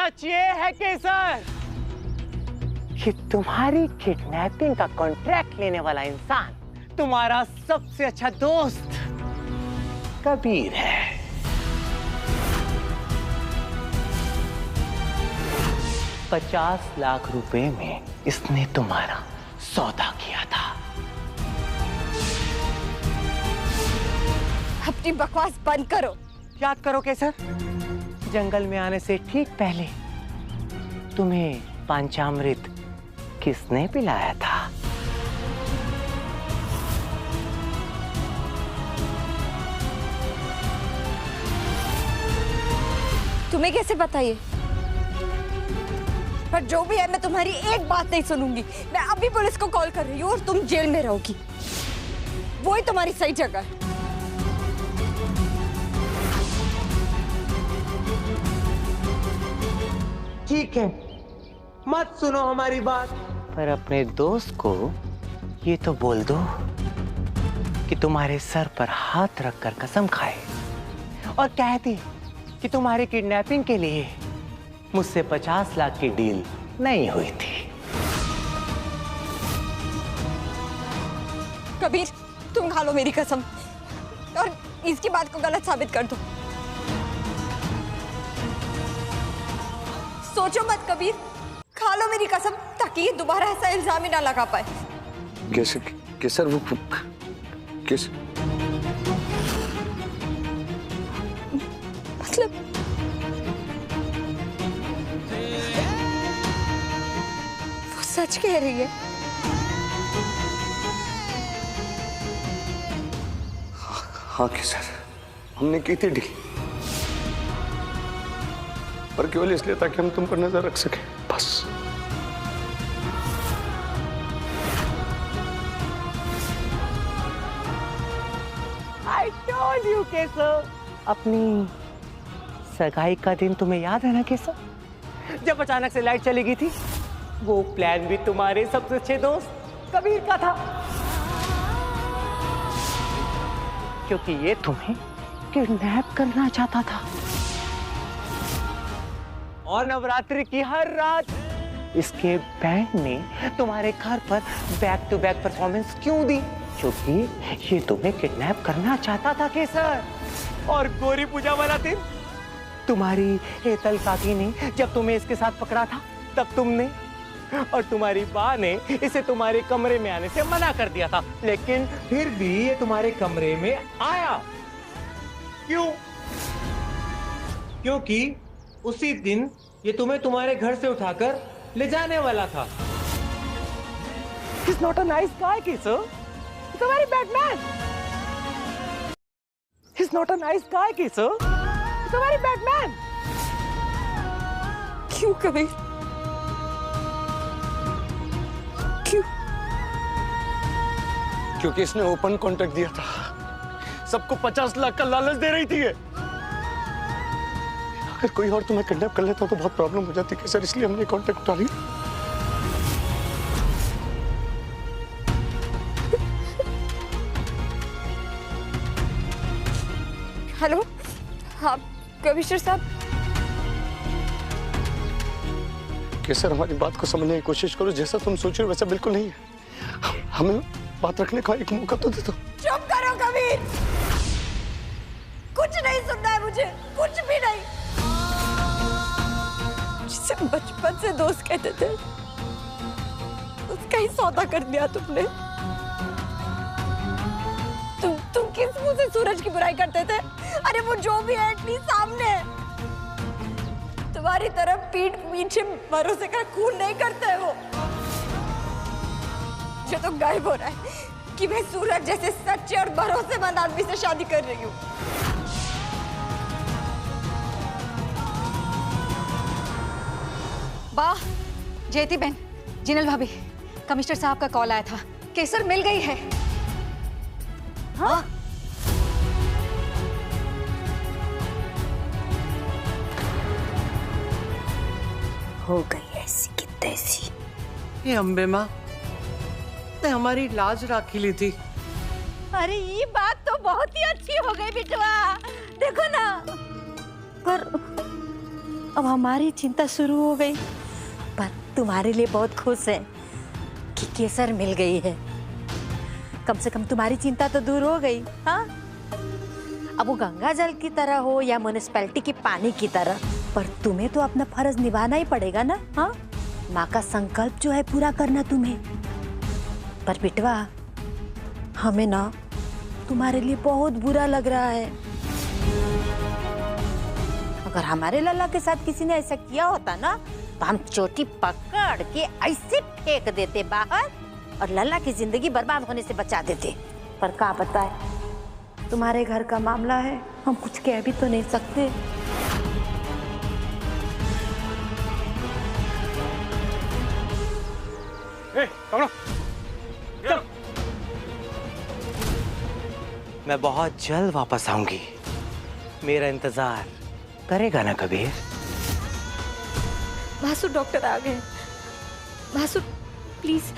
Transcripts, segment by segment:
सच ये है केसर कि तुम्हारी किडनैपिंग का कॉन्ट्रैक्ट लेने वाला इंसान तुम्हारा सबसे अच्छा दोस्त कबीर है। 50 लाख रुपए में इसने तुम्हारा सौदा किया था। अपनी बकवास बंद करो। याद करो केसर, जंगल में आने से ठीक पहले तुम्हें पंचामृत किसने पिलाया था? तुम्हें कैसे बताइए? पर जो भी है, मैं तुम्हारी एक बात नहीं सुनूंगी। मैं अभी पुलिस को कॉल कर रही हूँ और तुम जेल में रहोगी। वो ही तुम्हारी सही जगह है। ठीक है, मत सुनो हमारी बात, पर अपने दोस्त को ये तो बोल दो कि तुम्हारे सर पर हाथ रखकर कसम खाए और कहती कि तुम्हारी किडनैपिंग के लिए मुझसे 50 लाख की डील नहीं हुई थी। कबीर, तुम खा लो मेरी कसम और इसकी बात को गलत साबित कर दो। सोचो मत कबीर, खा लो मेरी कसम ताकि ये दोबारा ऐसा इल्जाम ही ना लगा पाए। कैसे केसर? वो कैसे? मतलब वो सच कह रही है। हाँ केसर, हमने की थी डील, पर केवल इसलिए ताकि हम तुम पर नजर रख सके, बस। I told you केसर, अपनी सगाई का दिन तुम्हें याद है ना केसर, जब अचानक से लाइट चली गई थी? वो प्लान भी तुम्हारे सबसे अच्छे दोस्त कबीर का था, क्योंकि ये तुम्हें किडनैप करना चाहता था। और नवरात्रि की हर रात इसके बैंड ने तुम्हारे घर पर बैक टू बैक परफॉर्मेंस क्यों दी? क्योंकि ये तुम्हें किडनैप करना चाहता था केसर। और गौरी पूजा वाला दिन तुम्हारी हेतल काकी ने जब तुम्हें इसके साथ पकड़ा था, तब तुमने और तुम्हारी माँ ने इसे तुम्हारे कमरे में आने से मना कर दिया था, लेकिन फिर भी ये तुम्हारे कमरे में आया। क्यों? क्योंकि उसी दिन ये तुम्हें तुम्हारे घर से उठाकर ले जाने वाला था। He's not a nice guy, Kesar. He's a very bad man. He's not a nice guy, Kesar. He's a very bad man. क्यों कबीर? क्यों? क्योंकि इसने ओपन कॉन्ट्रैक्ट दिया था, सबको 50 लाख का लालच दे रही थी ये। अगर कोई और तुम्हें किडनैप कर लेता तो बहुत प्रॉब्लम हो जाती केसर, इसलिए हमने कॉन्ट्रैक्ट उठा लिया। हेलो, हाँ कमिश्नर साहब। केसर, हमारी बात को समझने की कोशिश करो, जैसा तुम सोच रहे हो वैसा बिल्कुल नहीं है। हमें बात रखने का एक मौका तो दे दो। चुप करो कबीर, कुछ नहीं सुनना है मुझे, कुछ भी नहीं। जिसे बचपन से दोस्त कहते थे, उसका ही सौदा कर दिया तुमने। तुम किस मुंह से सूरज की बुराई करते थे? अरे वो जो भी है एटलीस्ट सामने है। तुम्हारी तरफ पीठ पीछे भरोसे का खून नहीं करते वो। जो तो गायब हो रहा है कि मैं सूरज जैसे सच्चे और भरोसेमंद आदमी से शादी कर रही हूँ। वाह जयती बहन, जिनल भाभी, कमिश्नर साहब का कॉल आया था, केसर मिल गई है। हाँ? हो गई ऐसी की तैसी। ये अम्बे माँ ने हमारी लाज राखी ली थी। अरे ये बात तो बहुत ही अच्छी हो गई बिटवा, देखो ना। अब हमारी चिंता शुरू हो गई। पर तुम्हारे लिए बहुत खुश है कि केसर मिल गई है। कम से कम तुम्हारी चिंता तो दूर हो गई। हाँ, अब वो गंगा जल की तरह हो या म्युनिसिपैलिटी की पानी की तरह, पर तुम्हें तो अपना फर्ज निभाना ही पड़ेगा ना। हाँ, माँ का संकल्प जो है पूरा करना तुम्हें। पर बिटवा, हमें ना तुम्हारे लिए बहुत बुरा लग रहा है। अगर हमारे लल्ला के साथ किसी ने ऐसा किया होता ना, तो हम चोटी पकड़ के ऐसे फेंक देते बाहर और लल्ला की जिंदगी बर्बाद होने से बचा देते। पर क्या बताए, तुम्हारे घर का मामला है, हम कुछ कह भी तो नहीं सकते। मैं बहुत जल्द वापस आऊंगी। मेरा इंतजार करेगा ना कबीर? भासु, डॉक्टर आ गए। भासु, प्लीज।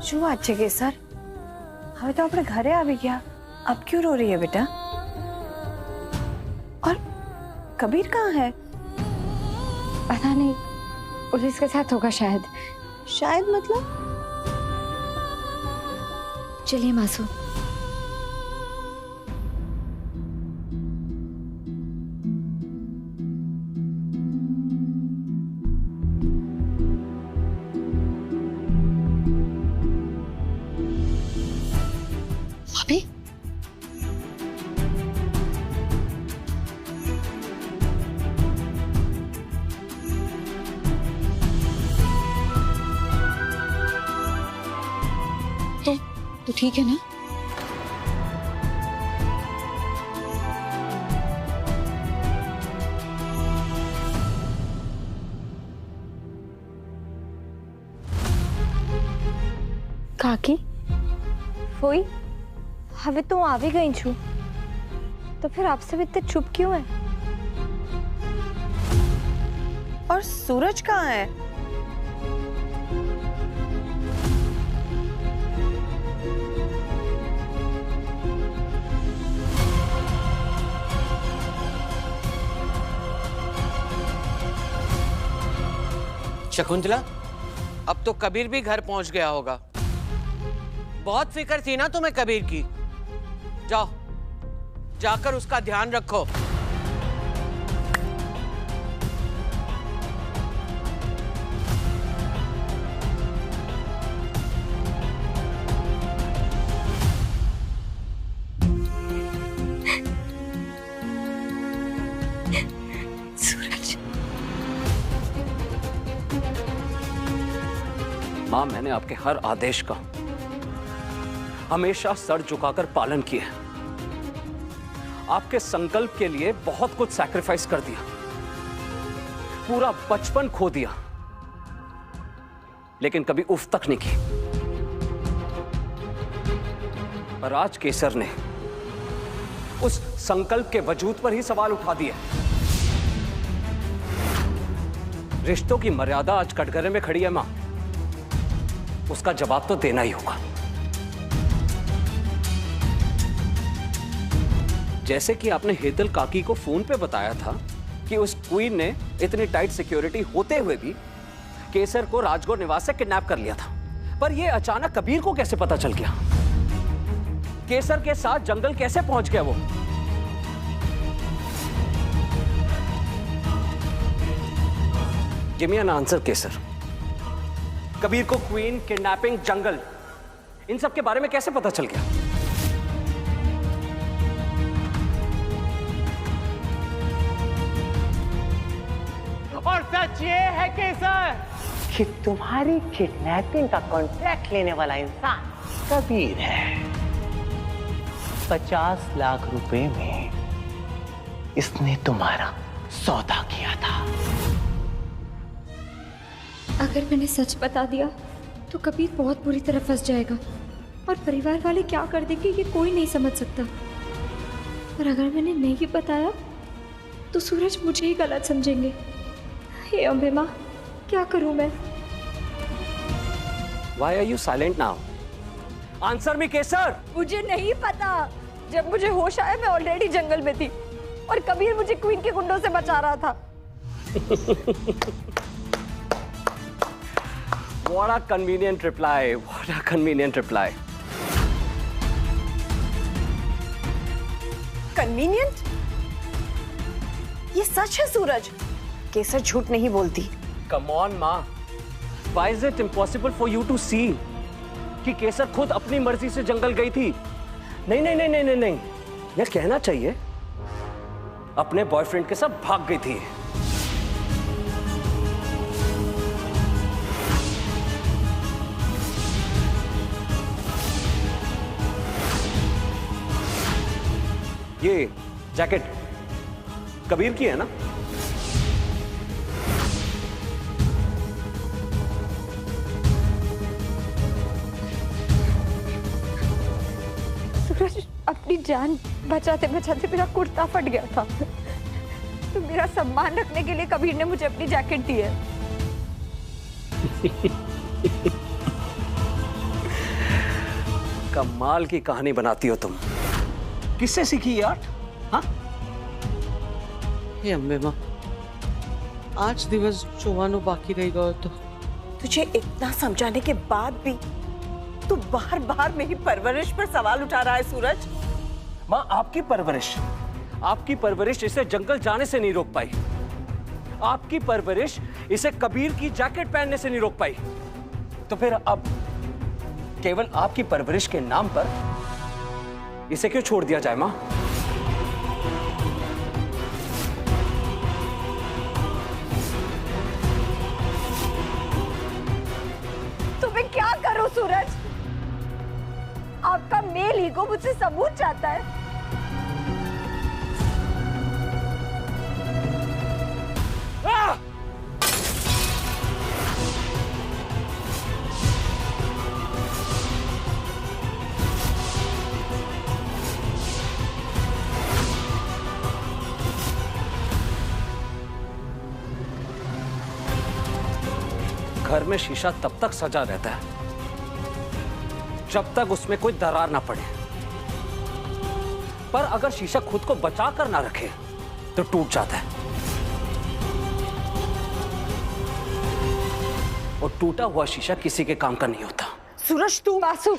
શું વાત છે કેસર? હવે તો આપણે ઘરે આવી ગયા. अब क्यों रो रही है बेटा? और कबीर कहाँ है? पता नहीं, पुलिस के साथ होगा शायद। शायद मतलब? चलिए मासू। अभी तो ठीक है ना? કાકી ફોઈ હવે તો હું આવી ગઈ છું तो फिर आपसे भी इतने चुप क्यों है? और सूरज कहाँ है? शकुंतला, अब तो कबीर भी घर पहुंच गया होगा। बहुत फिक्र थी ना तुम्हें कबीर की। जाओ, जाकर उसका ध्यान रखो। सूरज, माँ, मैंने आपके हर आदेश का हमेशा सर झुकाकर पालन किया। आपके संकल्प के लिए बहुत कुछ सैक्रिफाइस कर दिया, पूरा बचपन खो दिया, लेकिन कभी उफ तक नहीं की। पर आज केसर ने उस संकल्प के वजूद पर ही सवाल उठा दिया। रिश्तों की मर्यादा आज कटघरे में खड़ी है मां, उसका जवाब तो देना ही होगा। जैसे कि आपने हेतल काकी को फोन पे बताया था कि उस क्वीन ने इतनी टाइट सिक्योरिटी होते हुए भी केसर को राजगौर निवास से किडनैप कर लिया था, पर यह अचानक कबीर को कैसे पता चल गया? केसर के साथ जंगल कैसे पहुंच गया वो? गिव मी एन आंसर केसर। कबीर को क्वीन, किडनैपिंग, जंगल, इन सब के बारे में कैसे पता चल गया? और सच ये है केसर कि तुम्हारी किडनैपिंग का कॉन्ट्रैक्ट लेने वाला इंसान कबीर है। 50 लाख रुपए में इसने तुम्हारा सौदा किया था। अगर मैंने सच बता दिया तो कबीर बहुत बुरी तरह फंस जाएगा और परिवार वाले क्या कर देंगे ये कोई नहीं समझ सकता। और अगर मैंने नहीं बताया तो सूरज मुझे ही गलत समझेंगे। हे अम्बे माँ, क्या करूं मैं? Why are you silent now? Answer me, केसर। मुझे नहीं पता। जब मुझे होश आया मैं ऑलरेडी जंगल में थी और कबीर मुझे क्वीन के गुंडों से बचा रहा था। What a convenient reply. What a convenient reply. Convenient? ये सच है सूरज, केसर झूठ नहीं बोलती। Come on, माँ। Why is it impossible for you to see कि केसर खुद अपनी मर्जी से जंगल गई थी? नहीं नहीं नहीं नहीं नहीं नहीं, यह कहना चाहिए अपने बॉयफ्रेंड के साथ भाग गई थी। ये जैकेट कबीर की है ना? सूरज, अपनी जान बचाते बचाते मेरा कुर्ता फट गया था तो मेरा सम्मान रखने के लिए कबीर ने मुझे अपनी जैकेट दी है। कमाल की कहानी बनाती हो तुम। किससे सीखी ये आर्ट? हाँ? हे अम्बे माँ, आज दिवस जोवानो बाकी रह गयो तो तुझे इतना समझाने के बाद भी तू बार बार मेरी परवरिश पर सवाल उठा रहा है सूरज। माँ, आपकी परवरिश इसे जंगल जाने से नहीं रोक पाई। आपकी परवरिश इसे कबीर की जैकेट पहनने से नहीं रोक पाई। तो फिर अब केवल आपकी परवरिश के नाम पर इसे क्यों छोड़ दिया जाए माँ? तो मैं क्या करूं सूरज? आपका मेल ईगो मुझसे सबूत चाहता है। घर में शीशा तब तक सजा रहता है जब तक उसमें कोई दरार ना पड़े, पर अगर शीशा खुद को बचा कर ना रखे तो टूट जाता है। और टूटा हुआ शीशा किसी के काम का नहीं होता। सूरज तू वासु,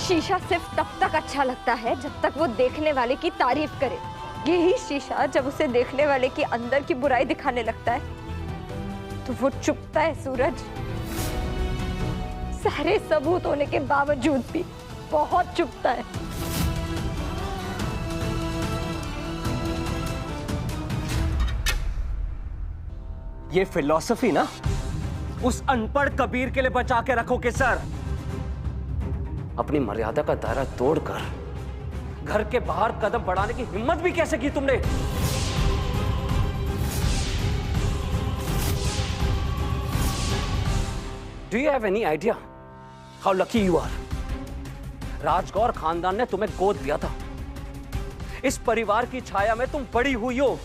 शीशा सिर्फ तब तक अच्छा लगता है जब तक वो देखने वाले की तारीफ करे। यही शीशा जब उसे देखने वाले की अंदर की बुराई दिखाने लगता है तो वो चुपता है सूरज। सारे सबूत होने के बावजूद भी बहुत चुपता है। ये फिलॉसफी ना उस अनपढ़ कबीर के लिए बचा के रखो कि सर, अपनी मर्यादा का दायरा तोड़कर घर के बाहर कदम बढ़ाने की हिम्मत भी कैसे की तुमने? Do you have any idea how lucky you are? Rajgor खानदान ने तुम्हें गोद दिया था। इस परिवार की छाया में तुम बड़ी हुई हो।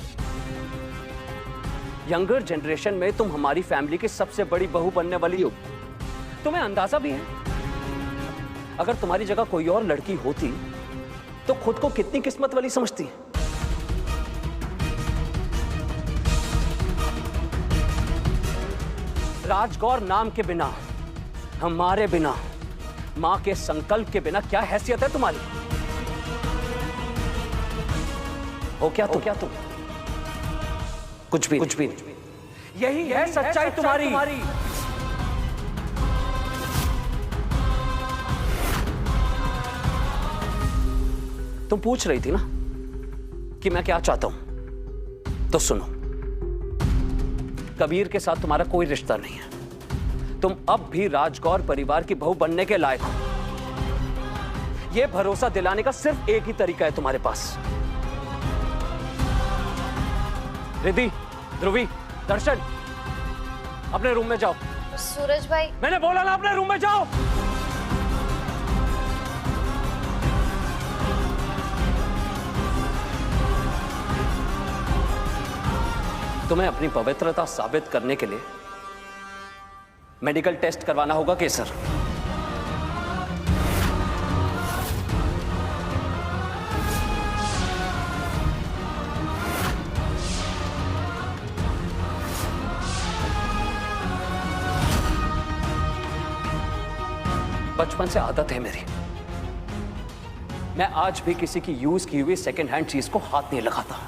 यंगर जनरेशन में तुम हमारी फैमिली की सबसे बड़ी बहू बनने वाली हो। तुम्हें अंदाजा भी है, अगर तुम्हारी जगह कोई और लड़की होती तो खुद को कितनी किस्मत वाली समझती है। राजगौर नाम के बिना, हमारे बिना, मां के संकल्प के बिना क्या हैसियत है तुम्हारी? हो क्या तुम? कुछ भी नहीं। यही है सच्चाई तुम्हारी। तुम पूछ रही थी ना कि मैं क्या चाहता हूं, तो सुनो, कबीर के साथ तुम्हारा कोई रिश्ता नहीं है। तुम अब भी राजगौर परिवार की बहू बनने के लायक हो। यह भरोसा दिलाने का सिर्फ एक ही तरीका है तुम्हारे पास। रिद्धि, ध्रुवी, दर्शन, अपने रूम में जाओ। सूरज भाई, मैंने बोला ना, अपने रूम में जाओ। तुम्हें अपनी पवित्रता साबित करने के लिए मेडिकल टेस्ट करवाना होगा केसर। बचपन से आदत है मेरी, मैं आज भी किसी की यूज की हुई सेकेंड हैंड चीज को हाथ नहीं लगाता।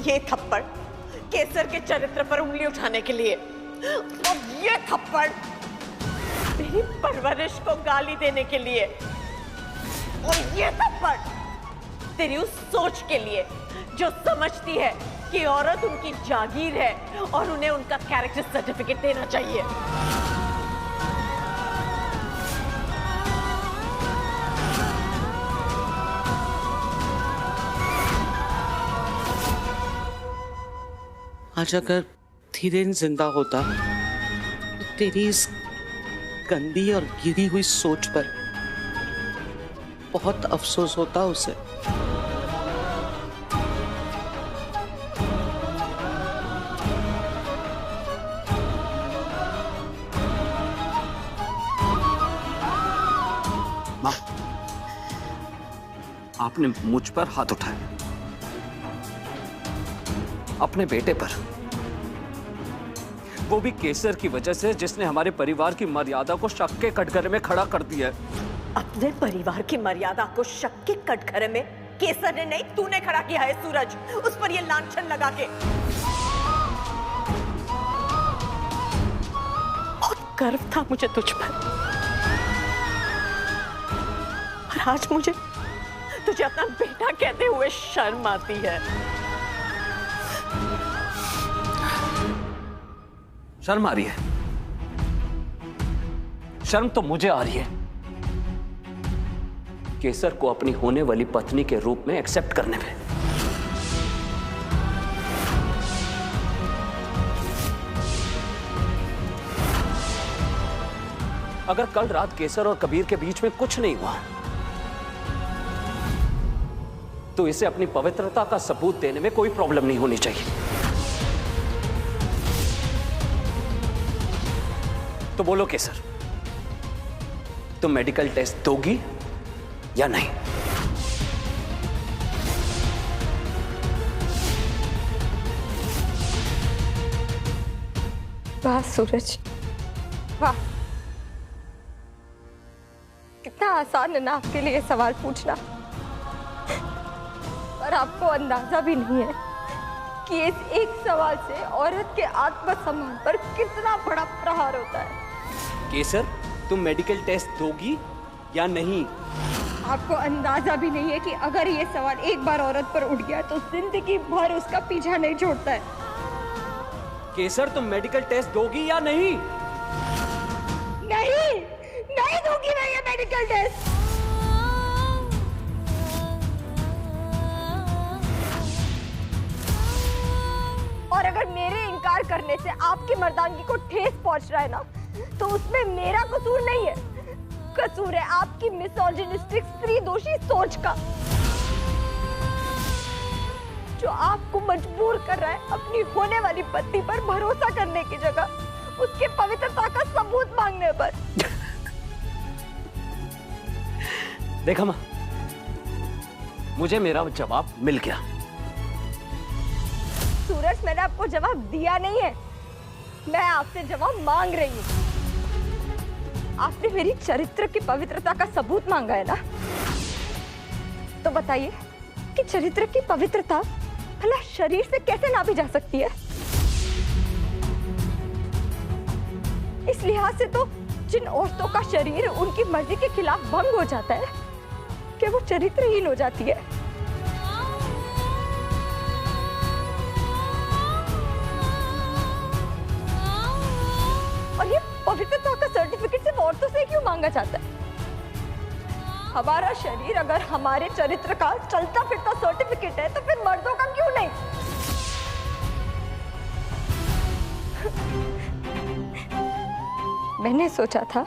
ये थप्पड़ केसर के चरित्र पर उंगली उठाने के लिए, और ये थप्पड़ मेरी परवरिश को गाली देने के लिए, और ये थप्पड़ तेरी उस सोच के लिए जो समझती है कि औरत उनकी जागीर है और उन्हें उनका कैरेक्टर सर्टिफिकेट देना चाहिए। आज अगर धीरेन जिंदा होता तो तेरी इस गंदी और गिरी हुई सोच पर बहुत अफसोस होता उसे। मां, आपने मुझ पर हाथ उठाया, अपने बेटे पर, वो भी केसर की वजह से, जिसने हमारे परिवार की मर्यादा को शक के कटघरे में खड़ा कर दिया है। अपने परिवार की मर्यादा को शक के कटघरे में केसर ने नहीं, तूने खड़ा किया है सूरज, उस पर ये लांछन लगा के। बहुत गर्व था मुझे तुझ पर, और आज मुझे तुझे अपना बेटा कहते हुए शर्म आती है। शर्म आ रही है? शर्म तो मुझे आ रही है केसर को अपनी होने वाली पत्नी के रूप में एक्सेप्ट करने में। अगर कल रात केसर और कबीर के बीच में कुछ नहीं हुआ तो इसे अपनी पवित्रता का सबूत देने में कोई प्रॉब्लम नहीं होनी चाहिए। तो बोलो केसर, तुम मेडिकल टेस्ट दोगी या नहीं? वाह सूरज, वाह, कितना आसान है ना आपके लिए सवाल पूछना, और आपको अंदाजा भी नहीं है कि इस एक सवाल से औरत के आत्मसम्मान पर कितना बड़ा प्रहार होता है। केसर, तुम मेडिकल टेस्ट दोगी या नहीं? आपको अंदाजा भी नहीं है कि अगर ये सवाल एक बार औरत पर उठ गया तो जिंदगी भर उसका पीछा नहीं छोड़ता है। केसर, तुम मेडिकल टेस्ट दोगी या नहीं? नहीं, नहीं दूंगी मैं ये मेडिकल टेस्ट। और अगर मेरे इनकार करने से आपकी मर्दानगी को ठेस पहुंच रहा है ना, तो उसमें मेरा कसूर नहीं है, कसूर है आपकी मिसोजिनिस्टिक स्त्री दोषी सोच का, जो आपको मजबूर कर रहा है अपनी होने वाली पत्नी पर भरोसा करने की जगह उसके पवित्रता का सबूत मांगने पर। देखा मां, मुझे मेरा जवाब मिल गया। सूरज, मैंने आपको जवाब दिया नहीं है, मैं आपसे जवाब मांग रही हूँ। आपने मेरी चरित्र की पवित्रता का सबूत मांगा है ना, तो बताइए कि चरित्र की पवित्रता भला शरीर से कैसे नापी जा सकती है? इस लिहाज से तो जिन औरतों का शरीर उनकी मर्जी के खिलाफ भंग हो जाता है, क्या वो चरित्रहीन हो जाती है? और ये पवित्रता का सर्टिफिकेट सिर्फ औरतों से क्यों मांगा जाता है? हमारा शरीर अगर हमारे चरित्र का चलता फिरता सर्टिफिकेट है, तो फिर मर्दों का क्यों नहीं? मैंने सोचा था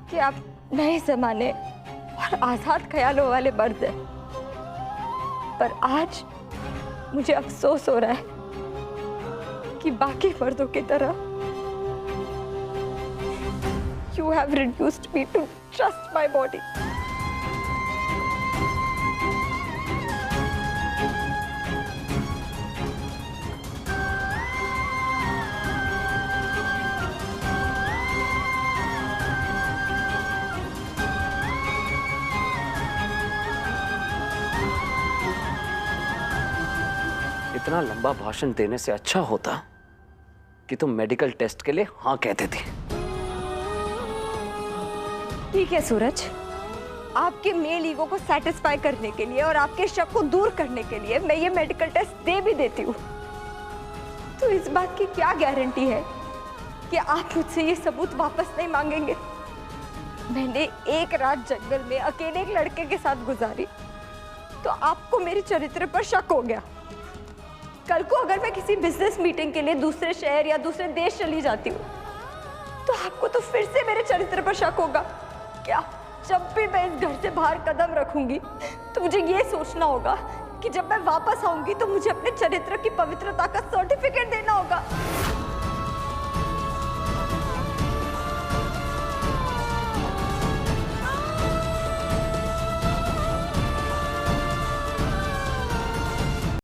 कि आप नए जमाने और आजाद ख्यालों वाले मर्द हैं, पर आज मुझे अफसोस हो रहा है कि बाकी मर्दों की तरह you have reduced me to just my body. इतना लंबा भाषण देने से अच्छा होता कि तुम मेडिकल टेस्ट के लिए हाँ कहते थे। ठीक है सूरज, आपके मेल ईगो को सेटिस्फाई करने के लिए और आपके शक को दूर करने के लिए मैं ये मेडिकल टेस्ट दे भी देती हूँ। तो इस बात की क्या गारंटी है कि आप मुझसे ये सबूत वापस नहीं मांगेंगे? मैंने एक रात जंगल में अकेले एक लड़के के साथ गुजारी, तो आपको मेरे चरित्र पर शक हो गया। कल को अगर मैं किसी बिजनेस मीटिंग के लिए दूसरे शहर या दूसरे देश चली जाती हूँ, तो आपको तो फिर से मेरे चरित्र पर शक होगा। क्या जब भी मैं इस घर से बाहर कदम रखूंगी, तो मुझे ये सोचना होगा कि जब मैं वापस आऊंगी तो मुझे अपने चरित्र की पवित्रता का सर्टिफिकेट देना होगा?